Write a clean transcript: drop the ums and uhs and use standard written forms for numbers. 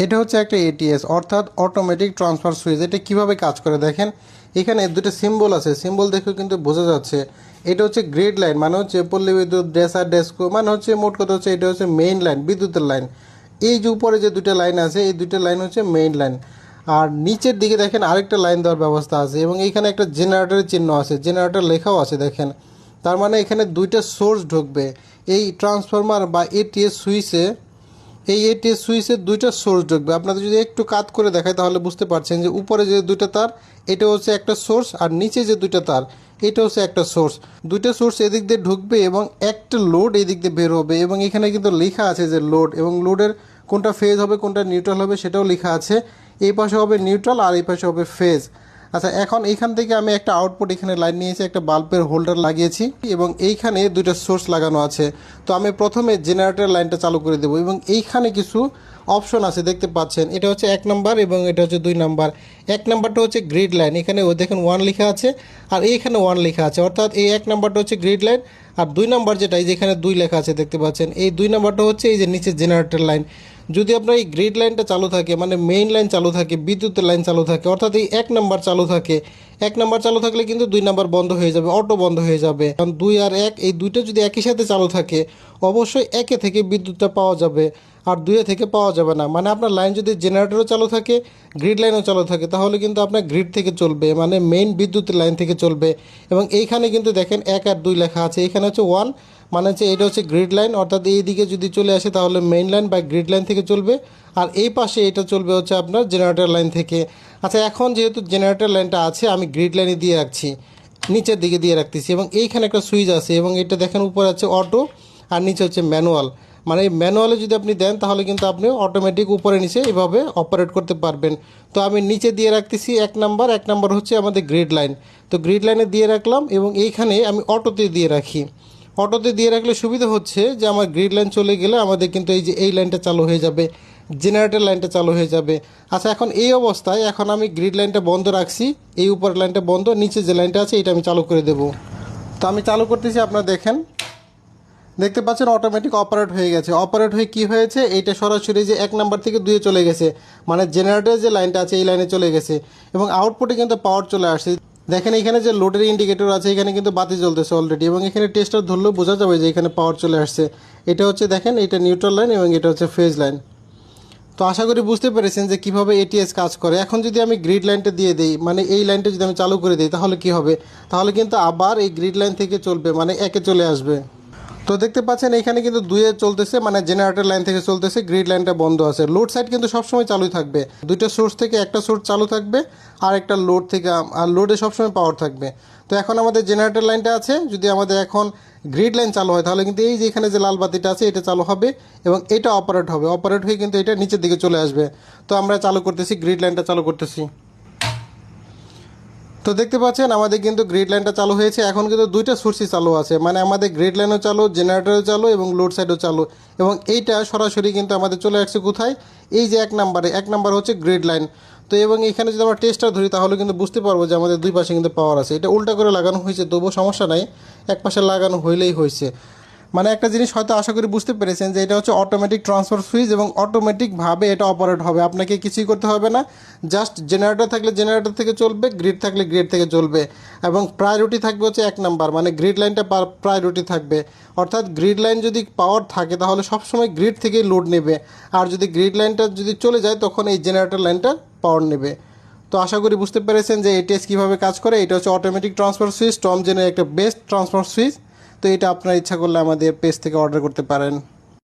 এটা হচ্ছে একটা এটিএস অর্থাৎ অটোমেটিক ট্রান্সফার সুইচ। এটা কিভাবে কাজ করে দেখেন, এখানে দুটো সিম্বল আছে, সিম্বল দেখেও কিন্তু বোঝা যাচ্ছে এটা হচ্ছে গ্রিড লাইন, মানে হচ্ছে পল্লী বিদ্যুৎ, ডেসার, ডেস্কো, মানে হচ্ছে মোট কথা হচ্ছে এটা হচ্ছে মেইন লাইন, বিদ্যুতের লাইন। এই যে উপরে যে দুটো লাইন আছে এই দুটো লাইন হচ্ছে মেইন লাইন। আর নিচের দিকে দেখেন আরেকটা লাইন দেওয়ার ব্যবস্থা আছে এবং এইখানে একটা জেনারেটরের চিহ্ন আছে, জেনারেটর লেখাও আছে দেখেন। তার মানে এখানে দুইটা সোর্স ঢুকবে এই ট্রান্সফরমার বা এটিএস সুইচে। এই এটিএস সুইচের দুইটা সোর্স ঢুকবে। আপনাদের যদি একটু কাট করে দেখায় তাহলে বুঝতে পারছেন যে উপরে যে দুইটা তার এটা হচ্ছে একটা সোর্স, আর নিচে যে দুইটা তার এটা হচ্ছে একটা সোর্স। দুইটা সোর্স এদিক দিয়ে ঢুকবে এবং একটা লোড এদিক দিয়ে বের হবে এবং এখানে কিন্তু লেখা আছে যে লোড, এবং লোডের কোনটা ফেজ হবে কোনটা নিউট্রাল হবে সেটাও লেখা আছে। এই পাশে হবে নিউট্রাল আর এই পাশে হবে ফেজ। আচ্ছা, এখন এইখান থেকে আমি একটা আউটপুট এখানে লাইন নিয়েছি, একটা বাল্বের হোল্ডার লাগিয়েছি এবং এইখানে দুইটা সোর্স লাগানো আছে। তো আমি প্রথমে জেনারেটর লাইনটা চালু করে দেবো এবং এইখানে কিছু অপশন আছে দেখতে পাচ্ছেন। এটা হচ্ছে 1 নাম্বার এবং এটা হচ্ছে 2 নাম্বার। 1 নাম্বারটা হচ্ছে গ্রিড লাইন, এখানে ও দেখেন 1 লেখা আছে আর এইখানে 1 লেখা আছে, অর্থাৎ এই 1 নাম্বারটা হচ্ছে গ্রিড লাইন। আর 2 নাম্বার যেটা এই যেখানে 2 লেখা আছে দেখতে পাচ্ছেন, এই 2 নাম্বারটা হচ্ছে এই যে নিচে জেনারেটর লাইন। যদি আপনার এই গ্রিড লাইনটা চালু থাকে মানে মেইন লাইন চালু থাকে, বিদ্যুতের লাইন চালু থাকে, অর্থাৎ এই 1 নাম্বার চালু থাকে, 1 নাম্বার চালু থাকলে কিন্তু 2 নাম্বার বন্ধ হয়ে যাবে, অটো বন্ধ হয়ে যাবে। কারণ 2 আর 1 এই দুইটা যদি একই সাথে চালু থাকে অবশ্যই 1 থেকে বিদ্যুৎটা পাওয়া যাবে আর 2 থেকে পাওয়া যাবে না। মানে আপনার লাইন যদি জেনারেটরও চালু থাকে, গ্রিড লাইনও চালু থাকে, তাহলে কিন্তু আপনার গ্রিড থেকে চলবে, মানে মেইন বিদ্যুতের লাইন থেকে চলবে। এবং এইখানে কিন্তু দেখেন 1 আর 2 লেখা আছে, এখানে হচ্ছে 1, মানে হচ্ছে এটা হচ্ছে গ্রিড লাইন, অর্থাৎ এই দিকে যদি চলে আসে তাহলে মেইন লাইন বা গ্রিড লাইন থেকে চলবে, আর এই পাশে এটা চলবে হচ্ছে আপনার জেনারেটর লাইন থেকে। আচ্ছা, এখন যেহেতু জেনারেটর লাইনটা আছে আমি গ্রিড লাইনে দিয়ে রাখছি, নিচের দিকে দিয়ে রাখতেছি এবং এইখানে একটা সুইচ আছে এবং এটা দেখেন উপরে আছে অটো আর নিচে হচ্ছে ম্যানুয়াল। মানে এই ম্যানুয়ালে যদি আপনি দেন তাহলে কিন্তু আপনি অটোমেটিক উপরে নিচে এভাবে অপারেট করতে পারবেন। তো আমি নিচে দিয়ে রাখতেছি 1 নাম্বার, 1 নাম্বার হচ্ছে আমাদের গ্রিড লাইন। তো গ্রিড লাইনে দিয়ে রাখলাম এবং এইখানে আমি অটোতে দিয়ে রাখি। অটোতে দিয়ে রাখলে সুবিধা হচ্ছে যে আমার গ্রিড লাইন চলে গেলে আমাদের কিন্তু এই যে এই লাইনটা চালু হয়ে যাবে, জেনারেটর লাইনটা চালু হয়ে যাবে। আচ্ছা, এখন এই অবস্থায় এখন আমি গ্রিড লাইনটা বন্ধ রাখছি, এই উপরের লাইনটা বন্ধ, নিচে যে লাইনটা আছে এটা আমি চালু করে দেব। তো আমি চালু করতেছি, আপনারা দেখেন, দেখতে পাচ্ছেন অটোমেটিক অপারেট হয়ে গেছে। অপারেট হয়ে কি হয়েছে, এইটা সরাসরি যে 1 নাম্বার থেকে 2-এ চলে গেছে, মানে জেনারেটরের যে লাইনটা আছে এই লাইনে চলে গেছে এবং আউটপুটে কিন্তু পাওয়ার চলে আসছে। দেখেন এখানে যে লোডের ইন্ডিকেটর আছে এখানে কিন্তু বাতি জ্বলতেছে অলরেডি এবং এখানে টেস্টার ধরলেও বোঝা যাবে যে এখানে পাওয়ার চলে আসছে। এটা হচ্ছে দেখেন এটা নিউট্রাল লাইন এবং এটা হচ্ছে ফেজ লাইন। তো আশা করি বুঝতে পেরেছেন যে কীভাবে এটিএস কাজ করে। এখন যদি আমি গ্রিড লাইনটা দিয়ে দিই, মানে এই লাইনটা যদি আমি চালু করে দিই তাহলে কি হবে, তাহলে কিন্তু আবার এই গ্রিড লাইন থেকে চলবে, মানে 1-এ চলে আসবে। তো দেখতে পাচ্ছেন এখানে কিন্তু 2-এ চলতেছে, মানে জেনারেটর লাইন থেকে চলতেছে, গ্রিড লাইনটা বন্ধ আছে। লোড সাইড কিন্তু সবসময় চালুই থাকবে, দুইটা সোর্স থেকে একটা সোর্স চালু থাকবে আর একটা লোড থেকে, আর লোডে সবসময় পাওয়ার থাকবে। তো এখন আমাদের জেনারেটর লাইনটা আছে, যদি আমাদের এখন গ্রিড লাইন চালু হয় তাহলে কিন্তু এই যে এখানে যে লাল বাতিটা আছে এটা চালু হবে এবং এটা অপারেট হবে, অপারেট হয়ে কিন্তু এটা নিচের দিকে চলে আসবে। তো আমরা চালু করতেছি, গ্রিড লাইনটা চালু করতেছি। তো দেখতে পাচ্ছেন আমাদের কিন্তু গ্রিড লাইনটা চালু হয়েছে। এখন কিন্তু দুইটা সোর্সই চালু আছে, মানে আমাদের গ্রিড লাইনও চালু, জেনারেটরও চালু এবং লোড সাইডও চালু। এবং এইটা সরাসরি কিন্তু আমাদের চলে আসছে কোথায়, এই যে 1 নাম্বারে, 1 নাম্বার হচ্ছে গ্রিড লাইন। তো এবং এখানে যদি আমরা টেস্টার ধরি তাহলে কিন্তু বুঝতে পারবো যে আমাদের দুই পাশে কিন্তু পাওয়ার আছে। এটা উল্টা করে লাগানো হয়েছে তবুও সমস্যা নাই, এক পাশে লাগানো হইলেই হয়েছে। মানে একটা জিনিস হয়তো আশা করি বুঝতে পেরেছেন যে এটা হচ্ছে অটোমেটিক ট্রান্সফার সুইচ এবং অটোমেটিকভাবে এটা অপারেট হবে, আপনাকে কিছুই করতে হবে না। জাস্ট জেনারেটর থাকলে জেনারেটর থেকে চলবে, গ্রিড থাকলে গ্রিড থেকে চলবে। এবং প্রায়োরিটি থাকবে হচ্ছে 1 নাম্বার, মানে গ্রিড লাইনটা প্রায়োরিটি থাকবে। অর্থাৎ গ্রিড লাইন যদি পাওয়ার থাকে তাহলে সবসময় গ্রিড থেকেই লোড নেবে, আর যদি গ্রিড লাইনটা যদি চলে যায় তখন এই জেনারেটর লাইনটা পাওয়ার নেবে। তো আশা করি বুঝতে পেরেছেন যে এটিএস কীভাবে কাজ করে। এটা হচ্ছে অটোমেটিক ট্রান্সফার সুইচ, টমজেনের একটা বেস্ট ট্রান্সফার সুইচ। তো এটা আপনার ইচ্ছা করলে আমাদের পেজ থেকে অর্ডার করতে পারেন।